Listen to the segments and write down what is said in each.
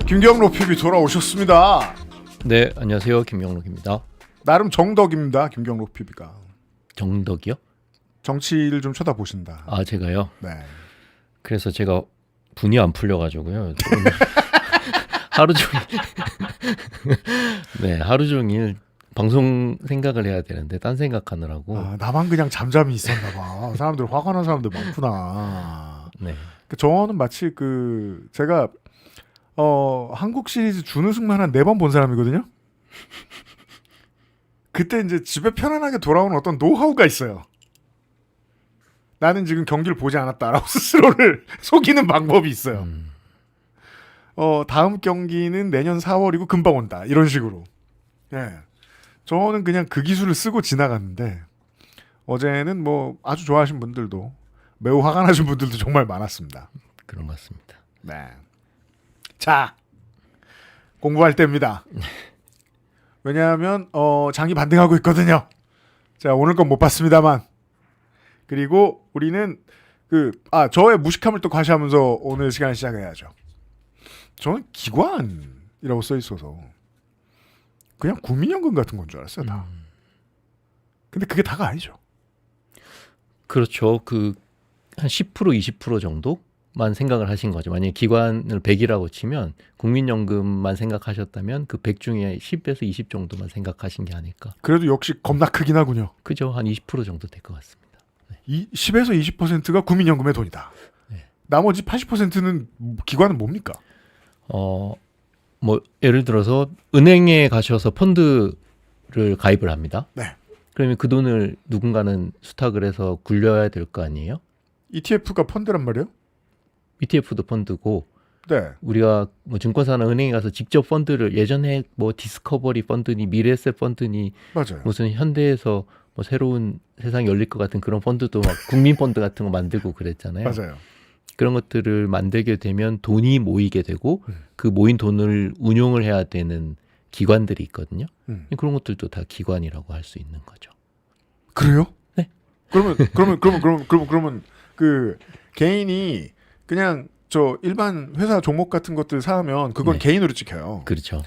김경록 PB 돌아오셨습니다. 네, 안녕하세요. 김경록입니다. 나름 정덕입니다. 김경록 PB가. 정덕이요? 정치를 좀 쳐다보신다. 아, 제가요? 네. 그래서 제가 분이 안 풀려가지고요. 오늘 하루 종일 네, 하루 종일 방송 생각을 해야 되는데 딴 생각하느라고. 아, 나만 그냥 잠잠히 있었나 봐. 사람들 화가 난 사람들 많구나. 네. 저는 마치 제가 한국 시리즈 준우승만 한 4번 본 사람이거든요. 그때 이제 집에 편안하게 돌아오는 어떤 노하우가 있어요. 나는 지금 경기를 보지 않았다라고 스스로를 속이는 방법이 있어요. 다음 경기는 내년 4월이고 금방 온다. 이런 식으로. 예. 저는 그냥 그 기술을 쓰고 지나갔는데 어제는 뭐 아주 좋아하신 분들도 매우 화가 나신 분들도 정말 많았습니다. 그런 것 같습니다. 네. 자, 공부할 때입니다. 왜냐하면 장이 반등하고 있거든요. 자, 오늘 건 못 봤습니다만. 그리고 우리는 저의 무식함을 또 과시하면서 오늘 시간을 시작해야죠. 저는 기관이라고 써 있어서 그냥 국민연금 같은 건 줄 알았어요, 다. 근데 그게 다가 아니죠. 그렇죠. 한 10% 20% 정도만 생각을 하신 거죠. 만약에 기관을 100이라고 치면 국민연금만 생각하셨다면 그 100 중에 10에서 20 정도만 생각하신 게 아닐까. 그래도 역시 겁나 크긴 하군요. 그죠. 한 20% 정도 될 것 같습니다. 네. 10에서 20%가 국민연금의 돈이다. 네. 나머지 80%는 기관은 뭡니까? 뭐 예를 들어서 은행에 가셔서 펀드를 가입을 합니다. 네. 그러면 그 돈을 누군가는 수탁을 해서 굴려야 될 거 아니에요? ETF가 펀드란 말이에요? ETF도 펀드고 네. 우리가 뭐 증권사나 은행에 가서 직접 펀드를 예전에 뭐 디스커버리 펀드니 미래에셋 펀드니 맞아요. 무슨 현대에서 뭐 새로운 세상이 열릴 것 같은 그런 펀드도 막 국민 펀드 같은 거 만들고 그랬잖아요. 맞아요. 그런 것들을 만들게 되면 돈이 모이게 되고 그 모인 돈을 운용을 해야 되는 기관들이 있거든요. 그런 것들도 다 기관이라고 할 수 있는 거죠. 그래요? 네. 그러면 그 개인이 그냥 저 일반 회사 종목 같은 것들 사면 그건 네. 개인으로 찍혀요. 그렇죠.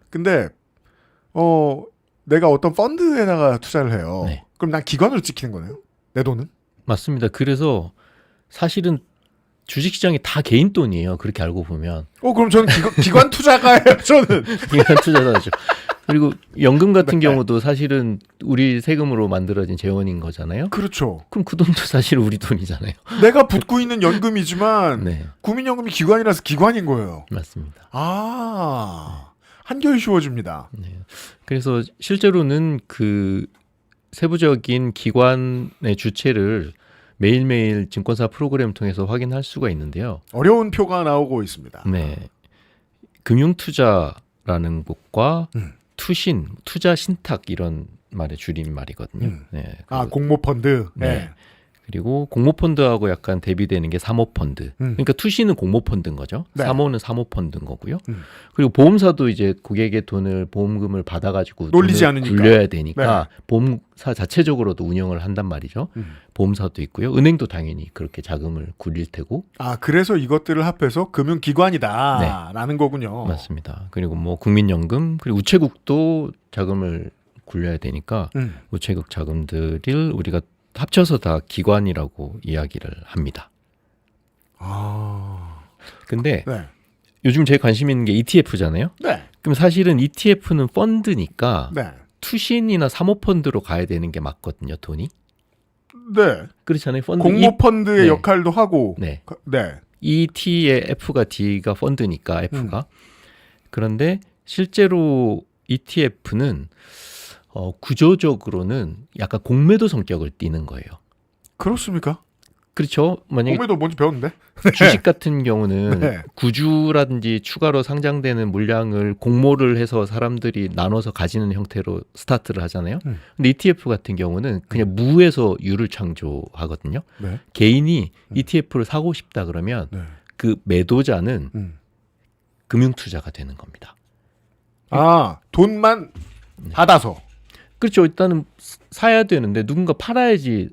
근데 내가 어떤 펀드에다가 투자를 해요. 네. 그럼 난 기관으로 찍히는 거네요. 내 돈은? 맞습니다. 그래서 사실은 주식시장이 다 개인 돈이에요. 그렇게 알고 보면. 그럼 저는 기관 투자가예요. 저는. 기관 투자자죠. 그리고 연금 같은 경우도 사실은 우리 세금으로 만들어진 재원인 거잖아요. 그렇죠. 그럼 그 돈도 사실 우리 돈이잖아요. 내가 붓고 있는 연금이지만 네, 국민연금이 기관이라서 기관인 거예요. 맞습니다. 한결 쉬워집니다. 네. 그래서 실제로는 그 세부적인 기관의 주체를 매일매일 증권사 프로그램 통해서 확인할 수가 있는데요. 어려운 표가 나오고 있습니다. 네, 금융투자라는 곳과 투신, 투자 신탁 이런 말의 줄임말이거든요. 네, 공모펀드. 네. 그리고 공모펀드하고 약간 대비되는 게 사모펀드. 그러니까 투시는 공모펀드인 거죠. 네. 사모는 사모펀드인 거고요. 그리고 보험사도 이제 고객의 돈을 보험금을 받아가지고 놀리지 돈을 않으니까. 굴려야 되니까 네. 보험사 자체적으로도 운영을 한단 말이죠. 보험사도 있고요. 은행도 당연히 그렇게 자금을 굴릴 테고. 그래서 이것들을 합해서 금융기관이다라는 거군요. 맞습니다. 그리고 뭐 국민연금 그리고 우체국도 자금을 굴려야 되니까 우체국 자금들을 우리가 합쳐서 다 기관이라고 이야기를 합니다. 근데 네. 요즘 제 관심 있는 게 ETF잖아요. 네. 그럼 사실은 ETF는 펀드니까 네. 투신이나 사모펀드로 가야 되는 게 맞거든요, 돈이. 네. 그렇잖아요. 펀드 공모펀드의 네. 역할도 하고. 네. 네. ET의 F가 D가 펀드니까 F가. 그런데 실제로 ETF는 구조적으로는 약간 공매도 성격을 띠는 거예요. 그렇습니까? 그렇죠. 만약에 공매도 뭔지 배웠는데. 주식 같은 경우는 네. 구주라든지 추가로 상장되는 물량을 공모를 해서 사람들이 나눠서 가지는 형태로 스타트를 하잖아요. 근데 ETF 같은 경우는 그냥 무에서 유를 창조하거든요. 네. 개인이 ETF를 사고 싶다 그러면 네. 그 매도자는 금융투자가 되는 겁니다. 돈만 받아서. 그렇죠. 일단은 사야 되는데 누군가 팔아야지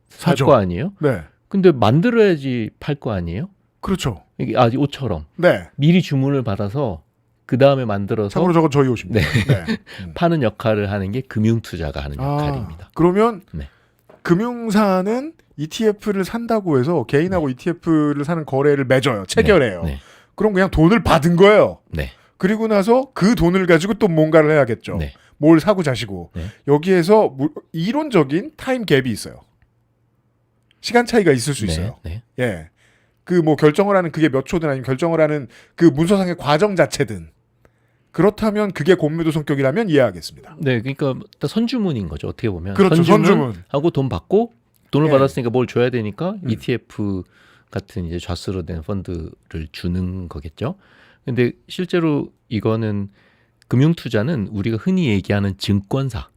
살 사죠. 거 아니에요? 네. 근데 만들어야지 팔 거 아니에요? 그렇죠. 이게 옷처럼 네. 미리 주문을 받아서 그 다음에 만들어서 참고로 저건 저희 옷입니다. 네. 파는 역할을 하는 게 금융투자가 하는 역할입니다. 그러면 네. 금융사는 ETF를 산다고 해서 개인하고 ETF를 사는 거래를 맺어요. 체결해요. 네. 그럼 그냥 돈을 받은 거예요. 네. 그리고 나서 그 돈을 가지고 또 뭔가를 해야겠죠. 네. 뭘 사고 자시고. 네. 여기에서 이론적인 타임 갭이 있어요. 시간 차이가 있을 수 있어요. 네. 예. 그 뭐 결정을 하는 그게 몇 초든 아니면 결정을 하는 그 문서상의 과정 자체든 그렇다면 그게 공매도 성격이라면 이해하겠습니다. 네, 그러니까 선주문인 거죠. 어떻게 보면 그렇죠. 선주문. 하고 돈 받고 돈을 예. 받았으니까 뭘 줘야 되니까 ETF 같은 이제 좌수로 된 펀드를 주는 거겠죠. 근데 실제로 이거는 금융투자는 우리가 흔히 얘기하는 증권사,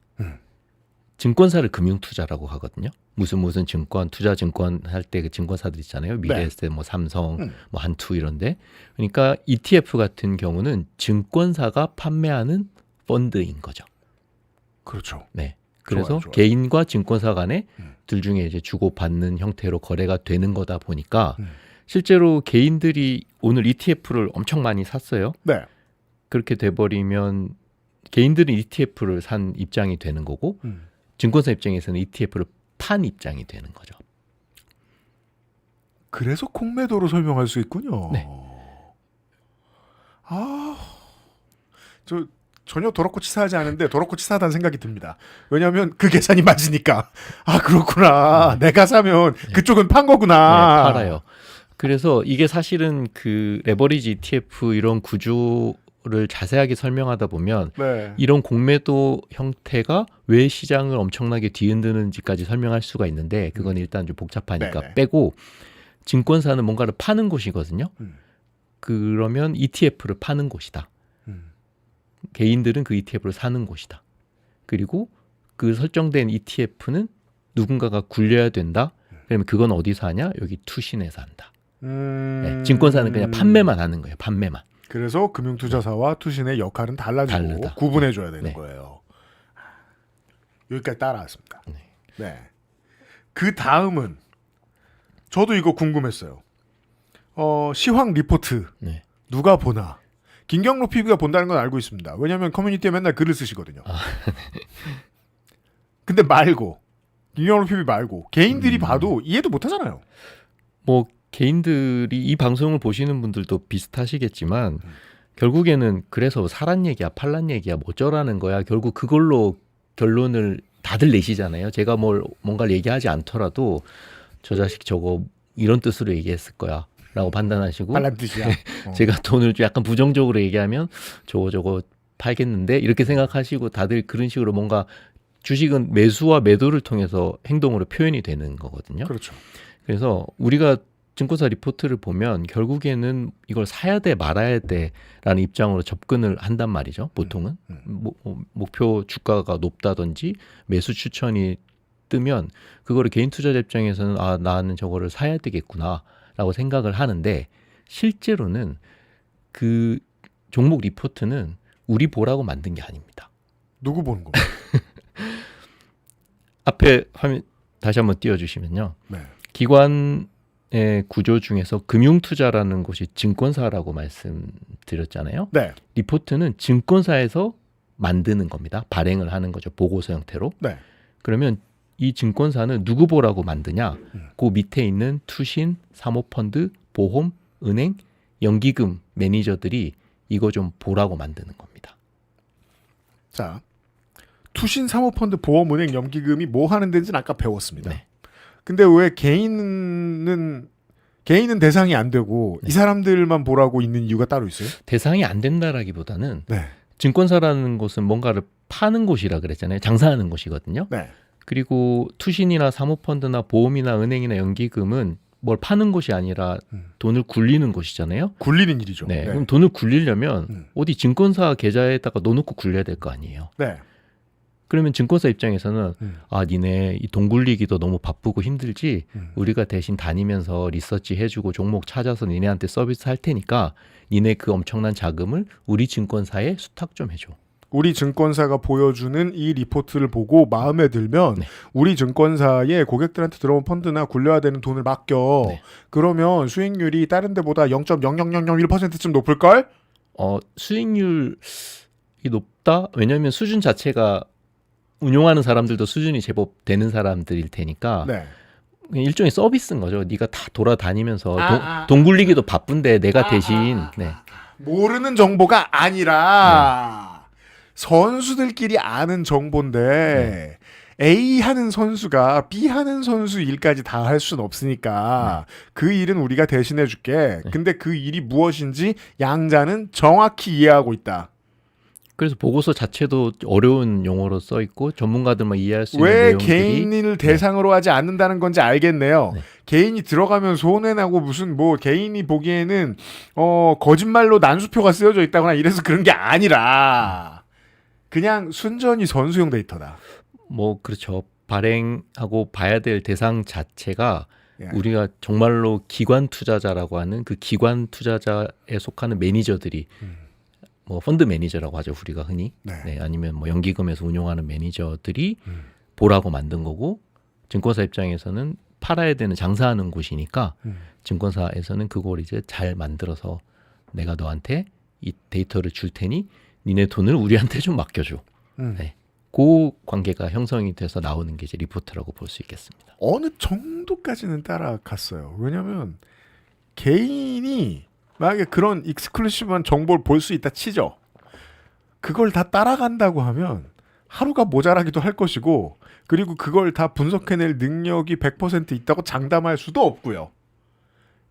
증권사를 금융투자라고 하거든요. 무슨 증권, 투자증권 할 때 그 증권사들 있잖아요. 미래에셋, 뭐 삼성, 뭐 한투 이런데. 그러니까 ETF 같은 경우는 증권사가 판매하는 펀드인 거죠. 그렇죠. 네. 그래서 좋아요. 개인과 증권사 간에 둘 중에 이제 주고받는 형태로 거래가 되는 거다 보니까 실제로 개인들이 오늘 ETF를 엄청 많이 샀어요. 네. 그렇게 돼버리면 개인들은 ETF를 산 입장이 되는 거고 증권사 입장에서는 ETF를 판 입장이 되는 거죠. 그래서 공매도로 설명할 수 있군요. 네. 저 전혀 더럽고 치사하지 않은데 더럽고 치사하다는 생각이 듭니다. 왜냐하면 그 계산이 맞으니까. 그렇구나. 내가 사면 그쪽은 판 거구나. 네, 팔아요. 그래서 이게 사실은 그 레버리지 ETF 이런 구조를 자세하게 설명하다 보면 네. 이런 공매도 형태가 왜 시장을 엄청나게 뒤흔드는지까지 설명할 수가 있는데 그건 일단 좀 복잡하니까 네네. 빼고 증권사는 뭔가를 파는 곳이거든요. 그러면 ETF를 파는 곳이다. 개인들은 그 ETF를 사는 곳이다. 그리고 그 설정된 ETF는 누군가가 굴려야 된다. 그러면 그건 어디서 하냐? 여기 투신에서 한다. 네, 증권사는 그냥 판매만 하는 거예요. 판매만. 그래서 금융투자사와 투신의 역할은 달라지고 다르다. 구분해줘야 되는 네. 거예요. 여기까지 따라왔습니다. 네. 네. 그 다음은 저도 이거 궁금했어요. 시황 리포트 네. 누가 보나? 김경록 PB가 본다는 건 알고 있습니다. 왜냐하면 커뮤니티에 맨날 글을 쓰시거든요. 근데 말고 김경록 PB 말고 개인들이 봐도 이해도 못하잖아요. 뭐 개인들이 이 방송을 보시는 분들도 비슷하시겠지만 결국에는 그래서 사란 얘기야 팔란 얘기야 뭐 어쩌라는 거야 결국 그걸로 결론을 다들 내시잖아요. 제가 뭔가를 얘기하지 않더라도 저 자식 저거 이런 뜻으로 얘기했을 거야 라고 판단하시고 팔란 뜻이야. 제가 돈을 좀 약간 부정적으로 얘기하면 저거 팔겠는데 이렇게 생각하시고 다들 그런 식으로 뭔가 주식은 매수와 매도를 통해서 행동으로 표현이 되는 거거든요. 그렇죠. 그래서 우리가 증권사 리포트를 보면 결국에는 이걸 사야 돼 말아야 돼라는 입장으로 접근을 한단 말이죠. 보통은 목표 주가가 높다든지 매수 추천이 뜨면 그거를 개인 투자자 입장에서는 나는 저거를 사야 되겠구나라고 생각을 하는데 실제로는 그 종목 리포트는 우리 보라고 만든 게 아닙니다. 누구 보는 겁니까? 앞에 화면 다시 한번 띄워주시면요. 네. 기관의 구조 중에서 금융투자라는 곳이 증권사라고 말씀드렸잖아요. 네. 리포트는 증권사에서 만드는 겁니다. 발행을 하는 거죠. 보고서 형태로. 네. 그러면 이 증권사는 누구 보라고 만드냐? 그 밑에 있는 투신, 사모펀드, 보험, 은행, 연기금 매니저들이 이거 좀 보라고 만드는 겁니다. 자, 투신 사모펀드 보험은행 연기금이 뭐 하는 데인지는 아까 배웠습니다. 네. 근데 왜 개인은 대상이 안 되고 이 사람들만 보라고 있는 이유가 따로 있어요? 대상이 안 된다라기보다는 네. 증권사라는 곳은 뭔가를 파는 곳이라 그랬잖아요. 장사하는 곳이거든요. 네. 그리고 투신이나 사모펀드나 보험이나 은행이나 연기금은 뭘 파는 곳이 아니라 돈을 굴리는 곳이잖아요. 굴리는 일이죠. 네. 그럼 돈을 굴리려면 어디 증권사 계좌에다가 넣어놓고 굴려야 될 거 아니에요. 네. 그러면 증권사 입장에서는 니네 이 돈 굴리기도 너무 바쁘고 힘들지 우리가 대신 다니면서 리서치 해주고 종목 찾아서 니네한테 서비스 할 테니까 니네 그 엄청난 자금을 우리 증권사에 수탁 좀 해줘. 우리 증권사가 보여주는 이 리포트를 보고 마음에 들면 네. 우리 증권사에 고객들한테 들어온 펀드나 굴려야 되는 돈을 맡겨. 네. 그러면 수익률이 다른 데보다 0.00001%쯤 높을걸? 수익률이 높다? 왜냐하면 수준 자체가 운용하는 사람들도 수준이 제법 되는 사람들일 테니까 네. 일종의 서비스인 거죠. 네가 다 돌아다니면서 아. 돈 굴리기도 바쁜데 내가 대신 네. 모르는 정보가 아니라 선수들끼리 아는 정보인데 A 하는 선수가 B 하는 선수 일까지 다 할 수는 없으니까 그 일은 우리가 대신해 줄게. 근데 그 일이 무엇인지 양자는 정확히 이해하고 있다. 그래서 보고서 자체도 어려운 용어로 써 있고 전문가들만 이해할 수 있는 왜 내용들이 개인을 대상으로 하지 않는다는 건지 알겠네요. 네. 개인이 들어가면 손해나고 무슨 뭐 개인이 보기에는 거짓말로 난수표가 쓰여져 있다거나 이래서 그런 게 아니라 그냥 순전히 선수용 데이터다. 뭐 그렇죠. 발행하고 봐야 될 대상 자체가 예. 우리가 정말로 기관 투자자라고 하는 그 기관 투자자에 속하는 매니저들이 뭐 펀드 매니저라고 하죠. 우리가 흔히 네. 네, 아니면 뭐 연기금에서 운용하는 매니저들이 보라고 만든 거고 증권사 입장에서는 팔아야 되는 장사하는 곳이니까 증권사에서는 그걸 이제 잘 만들어서 내가 너한테 이 데이터를 줄 테니 니네 돈을 우리한테 좀 맡겨줘. 네. 그 관계가 형성이 돼서 나오는 게 이제 리포트라고 볼 수 있겠습니다. 어느 정도까지는 따라갔어요. 왜냐하면 개인이 만약에 그런 익스클루시브한 정보를 볼 수 있다 치죠. 그걸 다 따라간다고 하면 하루가 모자라기도 할 것이고 그리고 그걸 다 분석해낼 능력이 100% 있다고 장담할 수도 없고요.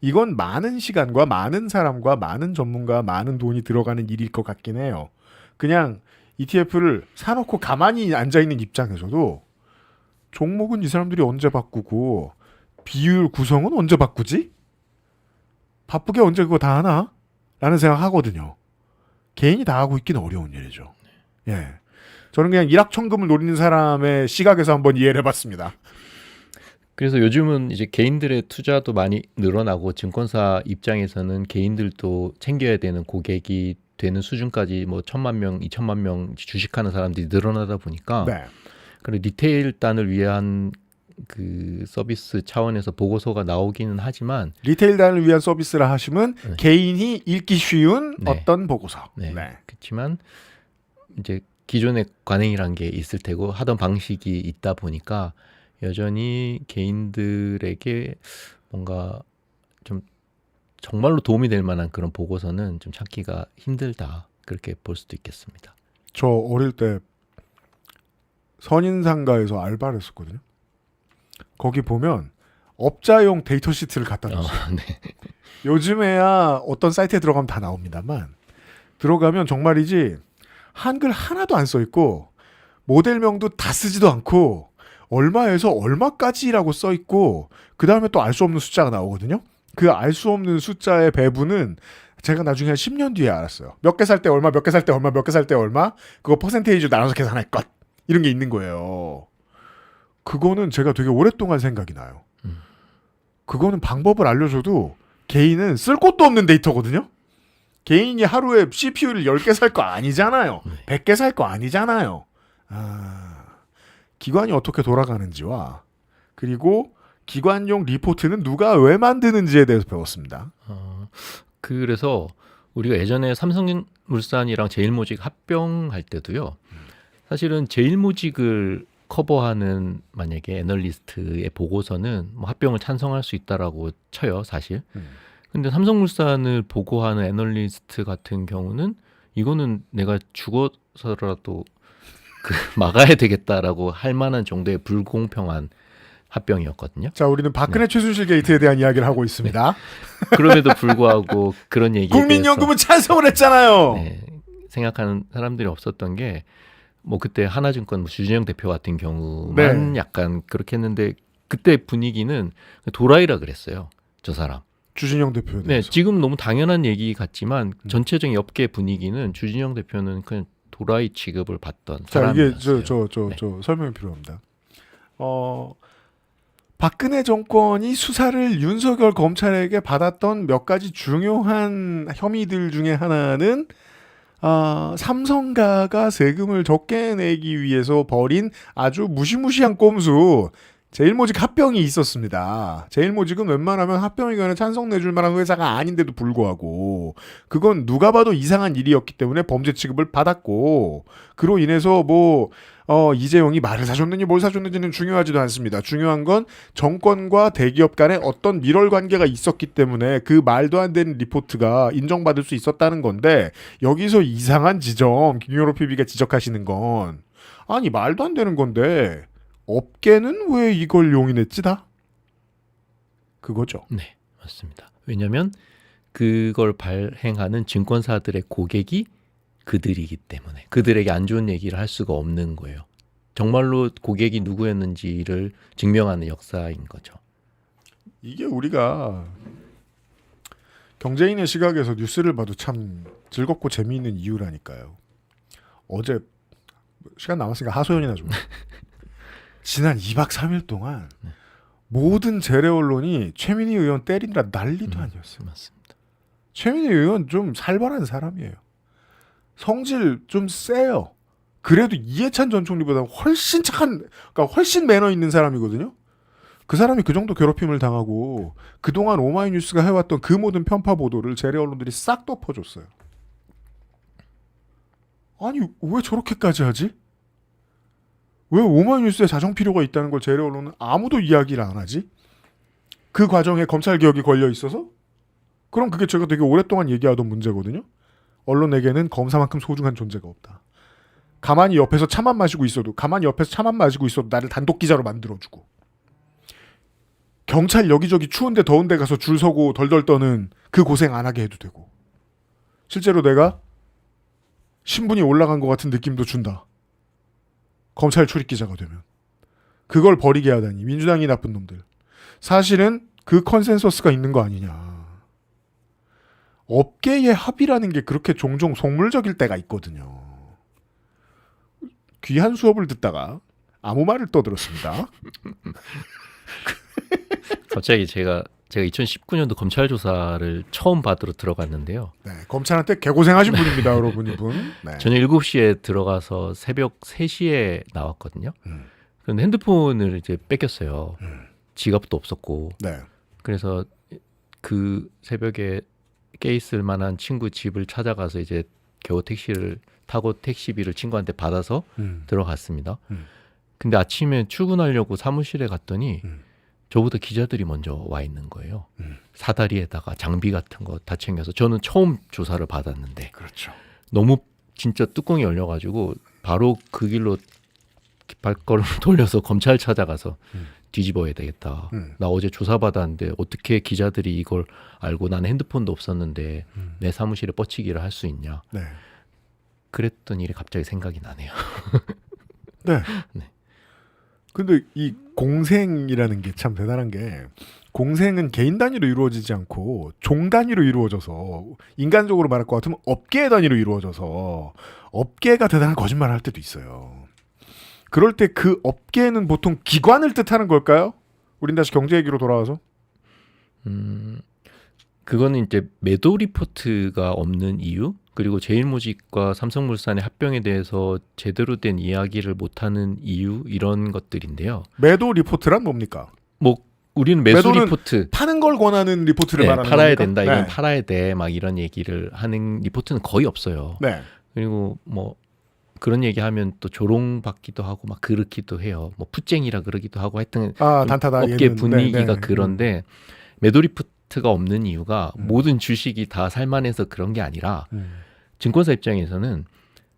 이건 많은 시간과 많은 사람과 많은 전문가, 많은 돈이 들어가는 일일 것 같긴 해요. 그냥 ETF를 사놓고 가만히 앉아있는 입장에서도 종목은 이 사람들이 언제 바꾸고 비율 구성은 언제 바꾸지? 바쁘게 언제 그거 다 하나? 라는 생각하거든요. 개인이 다 하고 있기는 어려운 일이죠. 예, 저는 그냥 일확천금을 노리는 사람의 시각에서 한번 이해를 해봤습니다. 그래서 요즘은 이제 개인들의 투자도 많이 늘어나고 증권사 입장에서는 개인들도 챙겨야 되는 고객이 되는 수준까지 뭐 1,000만 명, 2,000만 명 주식하는 사람들이 늘어나다 보니까 네. 그리고 리테일단을 위한 그 서비스 차원에서 보고서가 나오기는 하지만 리테일단을 위한 서비스라 하시면 네. 개인이 읽기 쉬운 네. 어떤 보고서. 네. 그렇지만 이제 기존의 관행이란 게 있을 테고 하던 방식이 있다 보니까 여전히 개인들에게 뭔가 좀 정말로 도움이 될 만한 그런 보고서는 좀 찾기가 힘들다. 그렇게 볼 수도 있겠습니다. 저 어릴 때 선인상가에서 알바를 했었거든요. 거기 보면 업자용 데이터 시트를 갖다 놨어요. 네. 요즘에야 어떤 사이트에 들어가면 다 나옵니다만 들어가면 정말이지 한글 하나도 안 써있고 모델명도 다 쓰지도 않고 얼마에서 얼마까지라고 써있고 그 다음에 또 알 수 없는 숫자가 나오거든요. 그 알 수 없는 숫자의 배분은 제가 나중에 한 10년 뒤에 알았어요. 몇 개 살 때 얼마, 몇 개 살 때 얼마, 몇 개 살 때 얼마 그거 퍼센테이지로 나눠서 계산할 것 이런 게 있는 거예요. 그거는 제가 되게 오랫동안 생각이 나요. 그거는 방법을 알려줘도 개인은 쓸 곳도 없는 데이터거든요. 개인이 하루에 CPU를 10개 살 거 아니잖아요. 100개 살 거 아니잖아요. 기관이 어떻게 돌아가는지와 그리고 기관용 리포트는 누가 왜 만드는지에 대해서 배웠습니다. 그래서 우리가 예전에 삼성물산이랑 제일모직 합병할 때도요. 사실은 제일모직을 커버하는 만약에 애널리스트의 보고서는 뭐 합병을 찬성할 수 있다라고 쳐요, 사실. 근데 삼성물산을 보고하는 애널리스트 같은 경우는 이거는 내가 죽어서라도 막아야 되겠다라고 할 만한 정도의 불공평한 합병이었거든요. 자, 우리는 박근혜 최순실 게이트에 대한 이야기를 하고 있습니다. 그럼에도 불구하고 그런 얘기에 국민연금은 찬성을 했잖아요. 네, 생각하는 사람들이 없었던 게 뭐 그때 하나증권 주진영 대표 같은 경우만 약간 그렇게 했는데 그때 분위기는 도라이라 그랬어요. 저 사람. 주진영 대표에 네, 대해서. 지금 너무 당연한 얘기 같지만 전체적인 업계 분위기는 주진영 대표는 그냥 도라이 취급을 받던 자, 사람이었어요. 이게 저 설명이 필요합니다. 박근혜 정권이 수사를 윤석열 검찰에게 받았던 몇 가지 중요한 혐의들 중에 하나는 삼성가가 세금을 적게 내기 위해서 벌인 아주 무시무시한 꼼수 제일모직 합병이 있었습니다. 제일모직은 웬만하면 합병 의견에 찬성 내줄 만한 회사가 아닌데도 불구하고 그건 누가 봐도 이상한 일이었기 때문에 범죄 취급을 받았고 그로 인해서 이재용이 말을 사줬는지 뭘 사줬는지는 중요하지도 않습니다. 중요한 건 정권과 대기업 간에 어떤 밀월 관계가 있었기 때문에 그 말도 안 되는 리포트가 인정받을 수 있었다는 건데 여기서 이상한 지점 김용호 PB가 지적하시는 건 아니 말도 안 되는 건데 업계는 왜 이걸 용인했지 다? 그거죠. 네, 맞습니다. 왜냐하면 그걸 발행하는 증권사들의 고객이 그들이기 때문에 그들에게 안 좋은 얘기를 할 수가 없는 거예요. 정말로 고객이 누구였는지를 증명하는 역사인 거죠. 이게 우리가 경제인의 시각에서 뉴스를 봐도 참 즐겁고 재미있는 이유라니까요. 어제 시간 남았으니까 하소연이나 좀. 지난 2박 3일 동안 모든 재래 언론이 최민희 의원 때리느라 난리도 아니었어요. 맞습니다. 최민희 의원 좀 살벌한 사람이에요. 성질 좀 세요. 그래도 이해찬 전 총리보다 훨씬 그러니까 훨씬 매너 있는 사람이거든요. 그 사람이 그 정도 괴롭힘을 당하고 그동안 오마이뉴스가 해왔던 그 모든 편파 보도를 재래 언론들이 싹 덮어줬어요. 아니 왜 저렇게까지 하지? 왜 오마이뉴스에 자정 필요가 있다는 걸 재래 언론은 아무도 이야기를 안 하지? 그 과정에 검찰 개혁이 걸려 있어서? 그럼 그게 제가 되게 오랫동안 얘기하던 문제거든요. 언론에게는 검사만큼 소중한 존재가 없다. 가만히 옆에서 차만 마시고 있어도 나를 단독 기자로 만들어주고 경찰 여기저기 추운데 더운데 가서 줄 서고 덜덜 떠는 그 고생 안 하게 해도 되고 실제로 내가 신분이 올라간 것 같은 느낌도 준다. 검찰 출입 기자가 되면 그걸 버리게 하다니 민주당이 나쁜 놈들. 사실은 그 컨센서스가 있는 거 아니냐. 업계의 합의라는 게 그렇게 종종 속물적일 때가 있거든요. 귀한 수업을 듣다가 아무 말을 떠들었습니다. 갑자기 제가 2019년도 검찰 조사를 처음 받으러 들어갔는데요. 네, 검찰한테 개고생하신 분입니다, 여러분 이분. 네. 저는 7시에 들어가서 새벽 3시에 나왔거든요. 그런데 핸드폰을 이제 뺏겼어요. 지갑도 없었고. 네. 그래서 그 새벽에 깨 있을 만한 친구 집을 찾아가서 이제 겨우 택시를 타고 택시비를 친구한테 받아서 들어갔습니다. 근데 아침에 출근하려고 사무실에 갔더니 저보다 기자들이 먼저 와 있는 거예요. 사다리에다가 장비 같은 거 다 챙겨서 저는 처음 조사를 받았는데 그렇죠. 너무 진짜 뚜껑이 열려가지고 바로 그 길로 발걸음을 돌려서 검찰 찾아가서 뒤집어야 되겠다. 나 어제 조사받았는데 어떻게 기자들이 이걸 알고 나는 핸드폰도 없었는데 내 사무실에 뻗치기를 할 수 있냐. 네. 그랬던 일이 갑자기 생각이 나네요. 네. 네. 근데 이 공생이라는 게 참 대단한 게 공생은 개인 단위로 이루어지지 않고 종 단위로 이루어져서 인간적으로 말할 것 같으면 업계 단위로 이루어져서 업계가 대단한 거짓말을 할 때도 있어요. 그럴 때 그 업계는 보통 기관을 뜻하는 걸까요? 우린 다시 경제 얘기로 돌아와서. 그거는 이제 매도 리포트가 없는 이유, 그리고 제일모직과 삼성물산의 합병에 대해서 제대로 된 이야기를 못하는 이유, 이런 것들인데요. 매도 리포트란 뭡니까? 뭐 우리는 매수 매도는 리포트, 파는 걸 권하는 리포트를 네, 말하는 팔아야 겁니까? 된다, 이건 네. 팔아야 돼, 막 이런 얘기를 하는 리포트는 거의 없어요. 네. 그리고 뭐 그런 얘기하면 또 조롱받기도 하고 막 그렇기도 해요. 뭐 풋쟁이라 그러기도 하고 하여튼 단타다. 업계 얘는. 분위기가 네. 그런데 매도 리포트가 없는 이유가 모든 주식이 다 살만해서 그런 게 아니라 증권사 입장에서는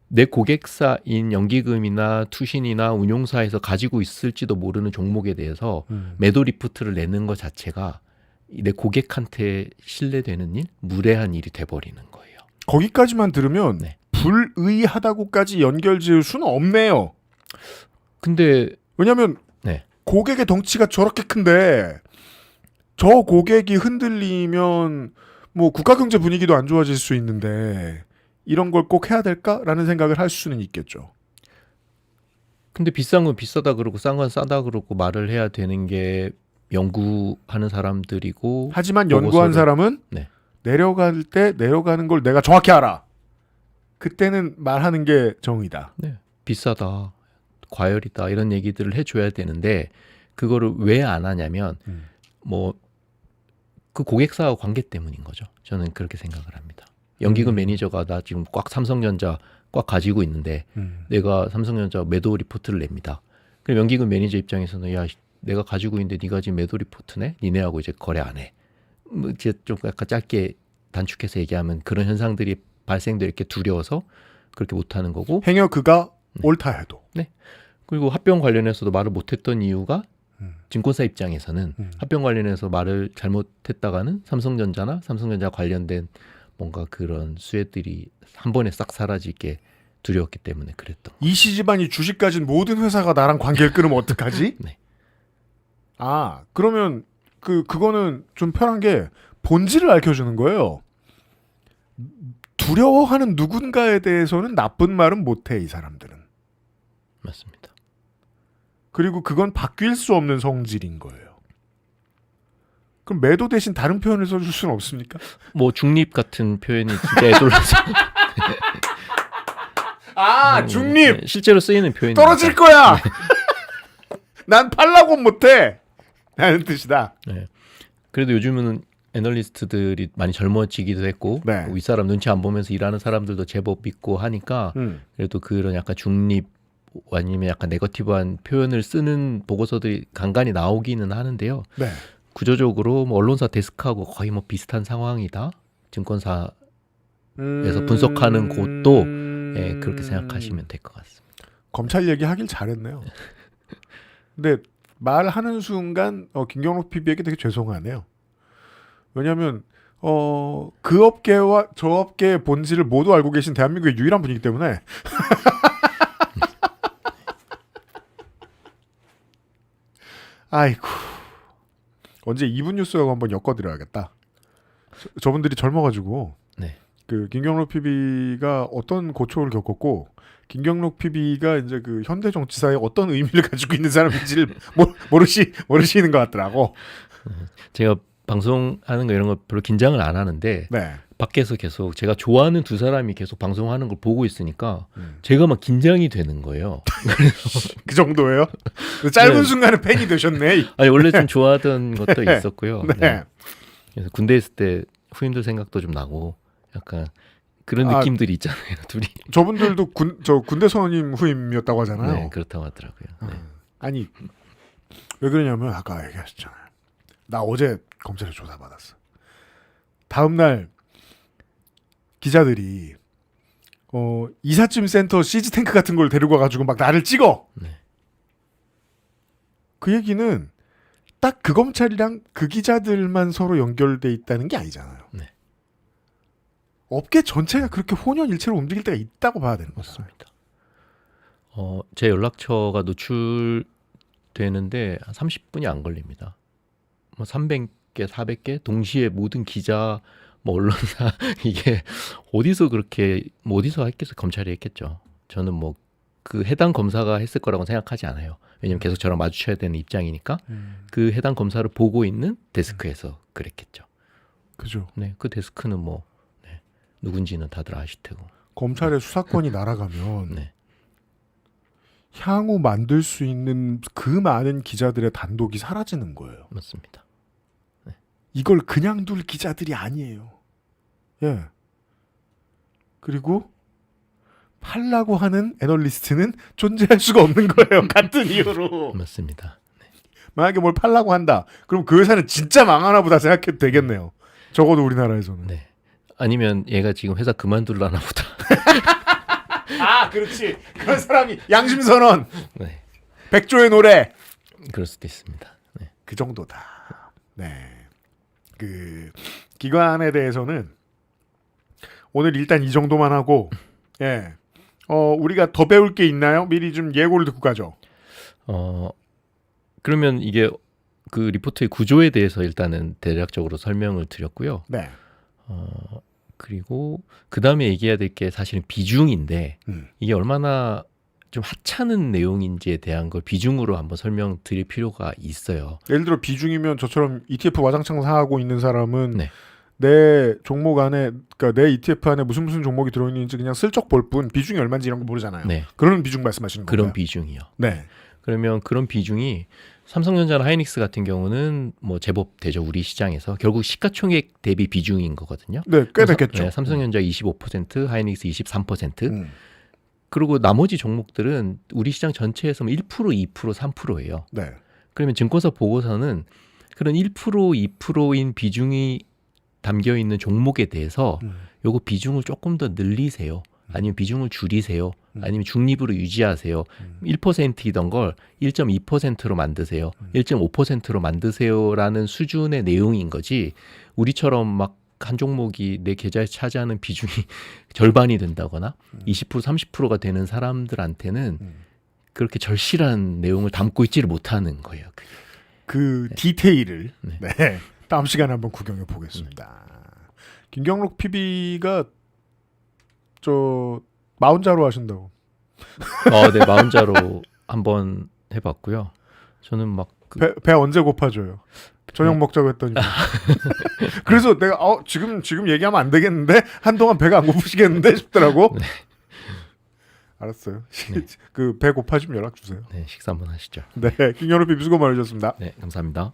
내 고객사인 연기금이나 투신이나 운용사에서 가지고 있을지도 모르는 종목에 대해서 매도 리포트를 내는 것 자체가 내 고객한테 신뢰되는 일, 무례한 일이 돼버리는 거예요. 거기까지만 들으면 네. 불의하다고까지 연결 지을 수는 없네요. 근데 왜냐하면 네. 고객의 덩치가 저렇게 큰데 저 고객이 흔들리면 뭐 국가 경제 분위기도 안 좋아질 수 있는데 이런 걸 꼭 해야 될까라는 생각을 할 수는 있겠죠. 근데 비싼 건 비싸다 그러고 싼 건 싸다 그러고 말을 해야 되는 게 연구하는 사람들이고, 하지만 연구한 보고서를- 사람은 네. 내려갈 때 내려가는 걸 내가 정확히 알아. 그때는 말하는 게 정의다. 네, 비싸다, 과열이다, 이런 얘기들을 해줘야 되는데 그거를 왜 안 하냐면 뭐 그 고객사와 관계 때문인 거죠. 저는 그렇게 생각을 합니다. 연기금 매니저가 나 지금 꽉 삼성전자 꽉 가지고 있는데 내가 삼성전자 매도 리포트를 냅니다. 그럼 연기금 매니저 입장에서는 야 내가 가지고 있는데 네가 지금 매도 리포트네? 니네하고 이제 거래 안 해. 뭐 이제 좀 약간 짧게 단축해서 얘기하면 그런 현상들이 발생돼 이렇게 두려워서 그렇게 못하는 거고. 행여 그가 옳다 해도. 네. 그리고 합병 관련해서도 말을 못했던 이유가 증권사 입장에서는 합병 관련해서 말을 잘못했다가는 삼성전자나 삼성전자 관련된 뭔가 그런 수혜들이 한 번에 싹 사라지게 두려웠기 때문에 그랬던. 이씨 집안이 주식 가진 모든 회사가 나랑 관계를 끊으면 어떡하지? 네. 아, 그러면 그거는 좀 편한 게 본질을 알려주는 거예요. 두려워하는 누군가에 대해서는 나쁜 말은 못해, 이 사람들은. 맞습니다. 그리고 그건 바뀔 수 없는 성질인 거예요. 그럼 매도 대신 다른 표현을 써줄 수는 없습니까? 뭐 중립 같은 표현이 진짜 애돌라서. 아, 중립! 네, 실제로 쓰이는 표현이 떨어질 거야! 난 팔라고 못해! 라는 뜻이다. 네. 그래도 요즘은 애널리스트들이 많이 젊어지기도 했고 네. 윗사람 눈치 안 보면서 일하는 사람들도 제법 있고 하니까 그래도 그런 약간 중립 아니면 약간 네거티브한 표현을 쓰는 보고서들이 간간히 나오기는 하는데요. 네. 구조적으로 뭐 언론사 데스크하고 거의 뭐 비슷한 상황이다. 증권사에서 분석하는 곳도 예, 그렇게 생각하시면 될 것 같습니다. 검찰 얘기하길 잘했네요. 근데 말하는 순간 김경록 PB에게 되게 죄송하네요. 왜냐하면 그 업계와 저 업계의 본질을 모두 알고 계신 대한민국의 유일한 분이기 때문에 아이고 언제 2분 뉴스하고 한번 엮어드려야겠다. 저분들이 젊어가지고 네. 그 김경록 PB가 어떤 고초를 겪었고 김경록 PB가 이제 그 현대 정치사에 어떤 의미를 가지고 있는 사람인지를 모르시는 것 같더라고. 제가 방송하는 거 이런 거 별로 긴장을 안 하는데 네. 밖에서 계속 제가 좋아하는 두 사람이 계속 방송하는 걸 보고 있으니까 제가 막 긴장이 되는 거예요. 그 정도예요? 짧은 네. 순간에 팬이 되셨네. 아니 원래 좀 좋아하던 것도 네. 있었고요. 네. 네. 그래서 군대 있을 때 후임들 생각도 좀 나고 약간 그런 느낌들이 있잖아요. 둘이. 저분들도 군대 선임 후임이었다고 하잖아요. 네, 그렇다고 하더라고요. 네. 아니 왜 그러냐면 아까 얘기하셨잖아요. 나 어제 검찰에 조사받았어. 다음날 기자들이 이삿짐 센터 시즈 탱크 같은 걸 데리고 와가지고 막 나를 찍어. 네. 그 얘기는 딱 그 검찰이랑 그 기자들만 서로 연결돼 있다는 게 아니잖아요. 네. 업계 전체가 그렇게 혼연일체로 움직일 때가 있다고 봐야 되는 거죠. 맞습니다. 제 연락처가 노출되는데 한 30분이 안 걸립니다. 뭐 300개, 400개 동시에 모든 기자, 뭐 언론사 이게 어디서 그렇게 뭐 어디서 했겠어? 검찰이 했겠죠. 저는 뭐 그 해당 검사가 했을 거라고 생각하지 않아요. 왜냐면 계속 저랑 마주쳐야 되는 입장이니까 그 해당 검사를 보고 있는 데스크에서 그랬겠죠. 그죠. 네, 그 데스크는 뭐 네, 누군지는 다들 아실 테고. 검찰의 수사권이 날아가면 네. 향후 만들 수 있는 그 많은 기자들의 단독이 사라지는 거예요. 맞습니다. 이걸 그냥 둘 기자들이 아니에요. 예. 그리고 팔라고 하는 애널리스트는 존재할 수가 없는 거예요. 같은 이유로. 맞습니다. 만약에 뭘 팔라고 한다. 그럼 그 회사는 진짜 망하나 보다 생각해도 되겠네요. 적어도 우리나라에서는. 네. 아니면 얘가 지금 회사 그만둘라나 보다. 아, 그렇지. 그런 사람이 양심선언. 네. 백조의 노래. 그럴 수도 있습니다. 네. 그 정도다. 네. 그 기관에 대해서는 오늘 일단 이 정도만 하고 예. 우리가 더 배울 게 있나요? 미리 좀 예고를 듣고 가죠. 그러면 이게 그 리포트의 구조에 대해서 일단은 대략적으로 설명을 드렸고요. 네. 그리고 그 다음에 얘기해야 될 게 사실은 비중인데 이게 얼마나 좀 하찮은 내용인지에 대한 걸 비중으로 한번 설명드릴 필요가 있어요. 예를 들어 비중이면 저처럼 ETF 와장창 사하고 있는 사람은 네. 내 종목 안에 그러니까 내 ETF 안에 무슨 종목이 들어있는지 그냥 슬쩍 볼 뿐 비중이 얼마인지 이런 거 모르잖아요. 네. 그런 비중 말씀하시는 거예요. 그런 비중이요. 네. 그러면 그런 비중이 삼성전자나 하이닉스 같은 경우는 뭐 제법 되죠. 우리 시장에서 결국 시가총액 대비 비중인 거거든요. 네, 꽤 됐겠죠. 네, 삼성전자 25%, 하이닉스 23%. 음. 그리고 나머지 종목들은 우리 시장 전체에서 1%, 2%, 3%예요. 네. 그러면 증권사 보고서는 그런 1%, 2%인 비중이 담겨 있는 종목에 대해서 요거 비중을 조금 더 늘리세요. 아니면 비중을 줄이세요. 아니면 중립으로 유지하세요. 1%이던 걸 1.2%로 만드세요. 1.5%로 만드세요라는 수준의 내용인 거지. 우리처럼 막 한 종목이 내 계좌에 차지하는 비중이 절반이 된다거나 20%, 30%가 되는 사람들한테는 그렇게 절실한 내용을 담고 있지를 못하는 거예요. 그게. 그 디테일을 네. 네. 다음 시간에 한번 구경해 보겠습니다. 김경록 PB가 저 마운자로 하신다고. 네, 마운자로 한번 해봤고요. 저는 막 배 언제 고파져요? 저녁 먹자고 했더니. 그래서 내가 지금 얘기하면 안 되겠는데 한동안 배가 안 고프시겠는데 싶더라고. 네. 알았어요. 네. 그 배 고파지면 연락 주세요. 네, 식사 한번 하시죠. 네, 김경록 PB 수고 많으셨습니다. 네, 감사합니다.